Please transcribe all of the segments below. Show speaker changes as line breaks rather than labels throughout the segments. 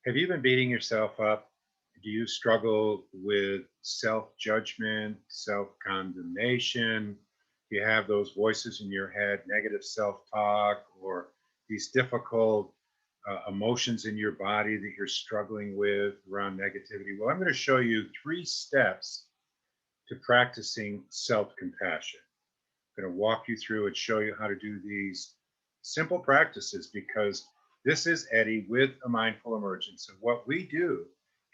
Have you been beating yourself up? Do you struggle with self judgment, self condemnation? Do you have those voices in your head, negative self talk, or these difficult emotions in your body that you're struggling with around negativity? Well, I'm going to show you 3 steps to practicing self compassion. I'm going to walk you through and show you how to do these simple practices because this is Eddie with a Mindful Emergence. And what we do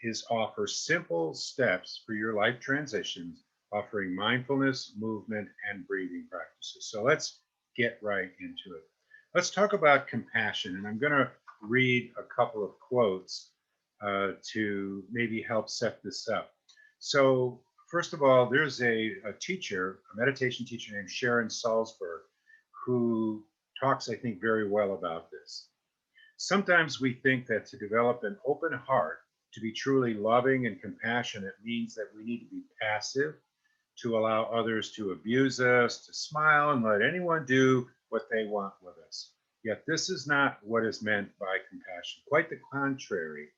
is offer simple steps for your life transitions, offering mindfulness, movement, and breathing practices. So let's get right into it. Let's talk about compassion. And I'm going to read a couple of quotes to maybe help set this up. So, first of all, there's a teacher, a meditation teacher named Sharon Salzberg, who talks, I think, very well about this. Sometimes we think that to develop an open heart, to be truly loving and compassionate, means that we need to be passive, to allow others to abuse us, to smile and let anyone do what they want with us. Yet this is not what is meant by compassion. Quite the contrary.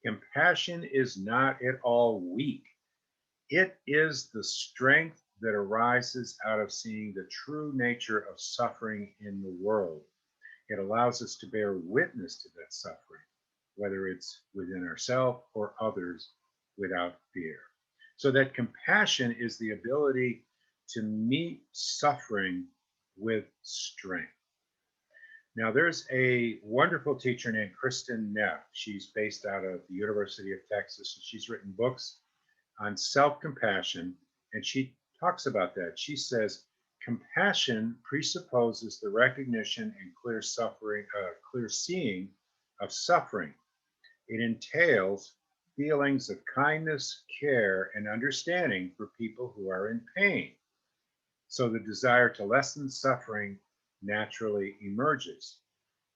Compassion is not at all weak. It is the strength that arises out of seeing the true nature of suffering in the world. It allows us to bear witness to that suffering, whether it's within ourselves or others, without fear. So that compassion is the ability to meet suffering with strength. Now, there's a wonderful teacher named Kristen Neff. She's based out of the University of Texas, and she's written books on self-compassion, and she talks about that. She says, compassion presupposes the recognition and clear seeing of suffering. It entails feelings of kindness, care, and understanding for people who are in pain. So the desire to lessen suffering naturally emerges.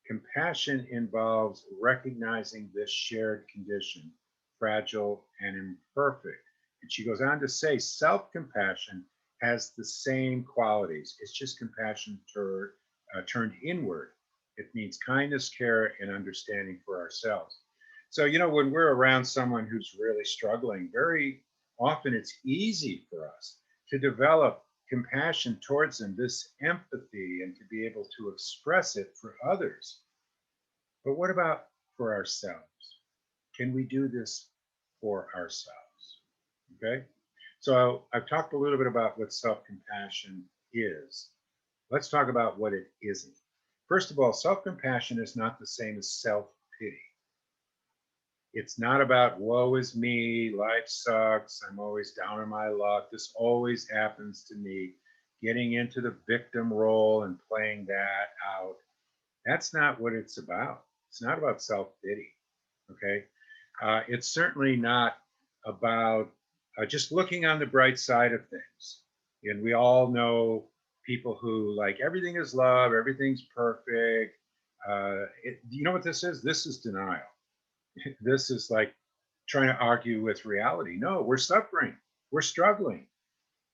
Compassion involves recognizing this shared condition, fragile and imperfect. And she goes on to say self-compassion has the same qualities. It's just compassion turned inward. It means kindness, care, and understanding for ourselves. So, when we're around someone who's really struggling, very often it's easy for us to develop compassion towards them, this empathy, and to be able to express it for others. But what about for ourselves? Can we do this for ourselves? Okay. So I've talked a little bit about what self-compassion is. Let's talk about what it isn't. First of all, self-compassion is not the same as self-pity. It's not about woe is me, life sucks, I'm always down on my luck, this always happens to me, getting into the victim role and playing that out. That's not what it's about. It's not about self-pity, okay? It's certainly not about just looking on the bright side of things. And we all know people who like everything is love, everything's perfect. You know what this is? This is denial. This is like trying to argue with reality. No, we're suffering. We're struggling.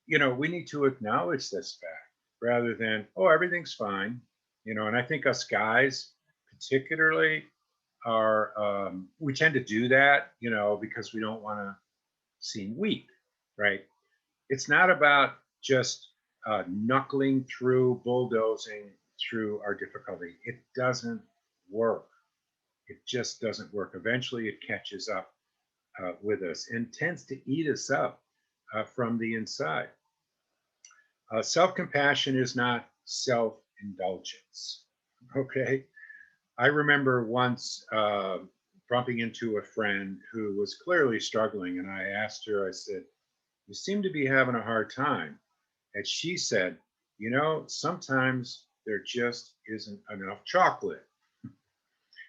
We need to acknowledge this fact rather than, oh, everything's fine. And I think us guys particularly we tend to do that, because we don't want to seem weak, right? It's not about just knuckling through, bulldozing through our difficulty. It doesn't work. It just doesn't work. Eventually, it catches up with us and tends to eat us up from the inside. Self-compassion is not self-indulgence. Okay. I remember once bumping into a friend who was clearly struggling, and I asked her, I said, you seem to be having a hard time. And she said, sometimes there just isn't enough chocolate.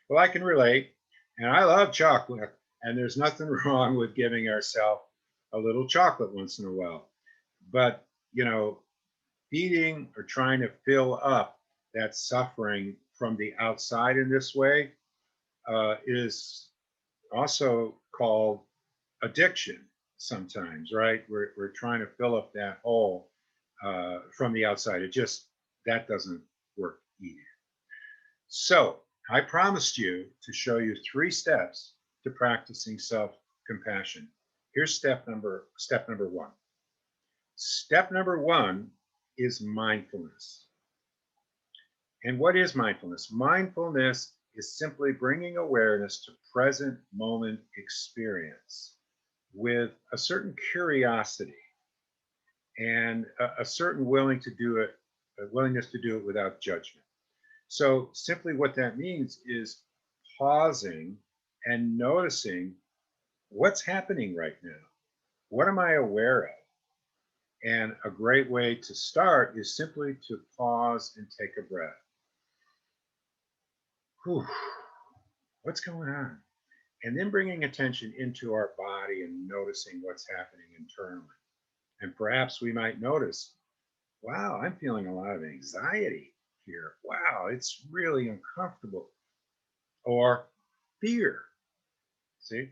Well, I can relate, and I love chocolate, and there's nothing wrong with giving ourselves a little chocolate once in a while. But, feeding or trying to fill up that suffering from the outside in this way is also called addiction sometimes, right? We're trying to fill up that hole from the outside. That doesn't work either. So I promised you to show you 3 steps to practicing self-compassion. Here's step number one. Step number one is mindfulness. And what is mindfulness? Mindfulness is simply bringing awareness to present moment experience with a certain curiosity and a certain willingness to do it without judgment. So simply what that means is pausing and noticing what's happening right now. What am I aware of? And a great way to start is simply to pause and take a breath. Whew, what's going on? And then bringing attention into our body and noticing what's happening internally. And perhaps we might notice, wow, I'm feeling a lot of anxiety here. Wow, it's really uncomfortable. Or fear. See?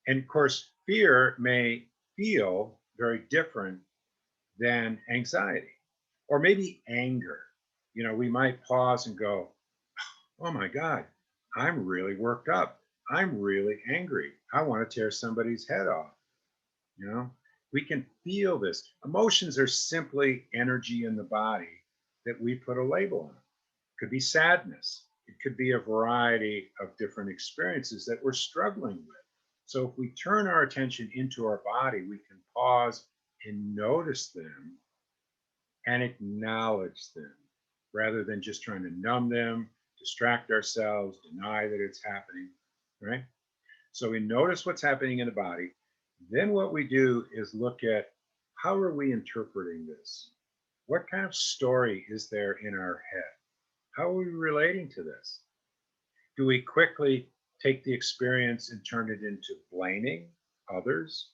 And of course, fear may feel very different than anxiety or maybe anger. We might pause and go, oh my God, I'm really worked up. I'm really angry. I want to tear somebody's head off. You know, we can feel this. Emotions are simply energy in the body that we put a label on. It could be sadness. It could be a variety of different experiences that we're struggling with. So if we turn our attention into our body, we can pause and notice them and acknowledge them rather than just trying to numb them, distract ourselves, deny that it's happening, right? So we notice what's happening in the body. Then what we do is look at how are we interpreting this? What kind of story is there in our head? How are we relating to this? Do we quickly take the experience and turn it into blaming others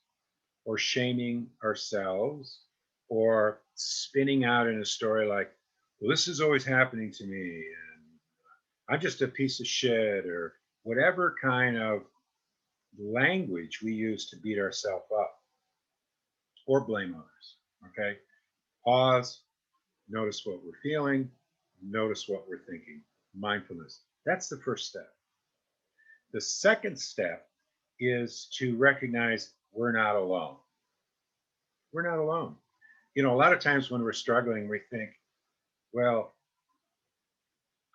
or shaming ourselves or spinning out in a story like, well, this is always happening to me and I'm just a piece of shit, or whatever kind of language we use to beat ourselves up or blame others. Okay. Pause, notice what we're feeling, notice what we're thinking. Mindfulness. That's the first step. The second step is to recognize we're not alone. We're not alone. A lot of times when we're struggling, we think, well,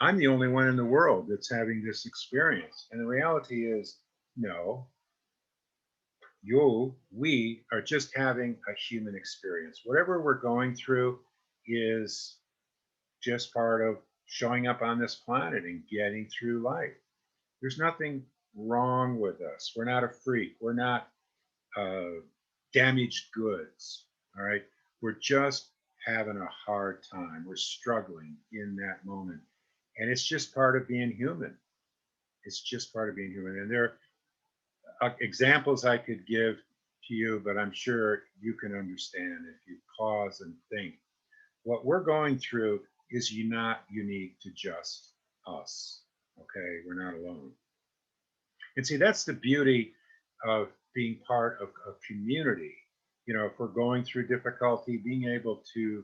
I'm the only one in the world that's having this experience. And the reality is, no, we are just having a human experience. Whatever we're going through is just part of showing up on this planet and getting through life. There's nothing wrong with us. We're not a freak. We're not damaged goods. All right. We're just having a hard time. We're struggling in that moment. And it's just part of being human. It's just part of being human. And there are examples I could give to you, but I'm sure you can understand if you pause and think. What we're going through is not unique to just us. Okay. We're not alone. And see, that's the beauty of being part of a community. If we're going through difficulty, being able to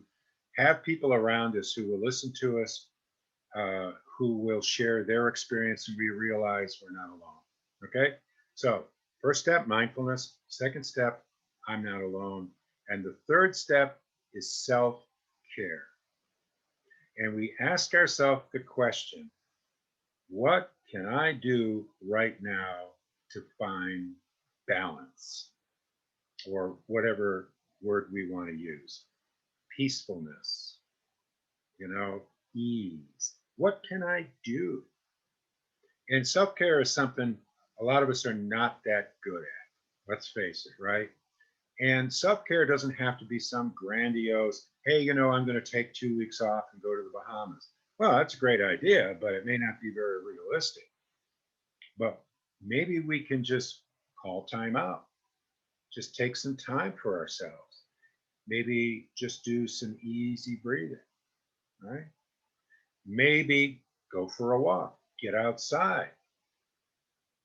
have people around us who will listen to us, who will share their experience, and we realize we're not alone. Okay. So, first step, mindfulness. Second step, I'm not alone. And the third step is self care. And we ask ourselves the question, what can I do right now to find balance, or whatever word we want to use? Peacefulness, ease. What can I do? And self care is something a lot of us are not that good at. Let's face it, right? And self care doesn't have to be some grandiose, hey, I'm going to take 2 weeks off and go to the Bahamas. Well, that's a great idea, but it may not be very realistic. But maybe we can just call time out, just take some time for ourselves. Maybe just do some easy breathing, right? Maybe go for a walk, get outside,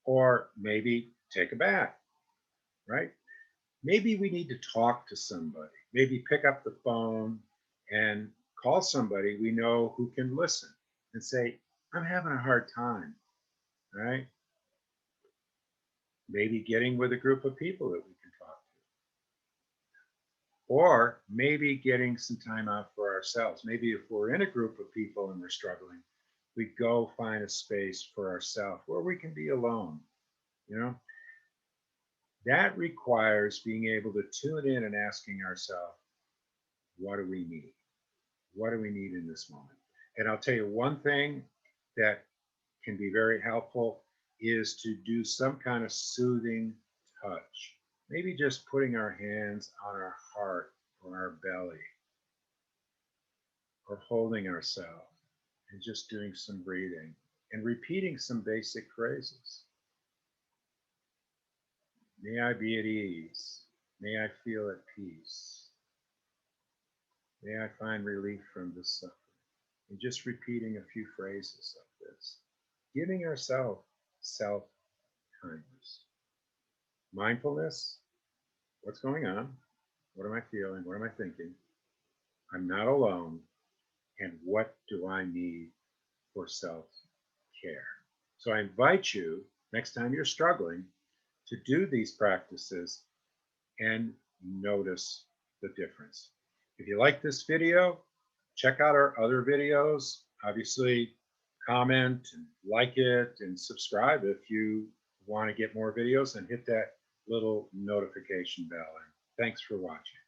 or maybe take a bath, right? Maybe we need to talk to somebody, maybe pick up the phone and call somebody we know who can listen and say, I'm having a hard time, right? Maybe getting with a group of people that we can talk to. Or maybe getting some time out for ourselves. Maybe if we're in a group of people and we're struggling, we go find a space for ourselves where we can be alone. You know, that requires being able to tune in and asking ourselves, what do we need? What do we need in this moment? And I'll tell you one thing that can be very helpful is to do some kind of soothing touch. Maybe just putting our hands on our heart or our belly or holding ourselves and just doing some breathing and repeating some basic phrases. May I be at ease. May I feel at peace. May I find relief from this suffering. And just repeating a few phrases of this, giving ourselves self kindness. Mindfulness, what's going on? What am I feeling? What am I thinking? I'm not alone. And what do I need for self care? So I invite you, next time you're struggling, to do these practices and notice the difference. If you like this video, check out our other videos. Obviously, comment and like it and subscribe if you want to get more videos, and hit that little notification bell. And thanks for watching.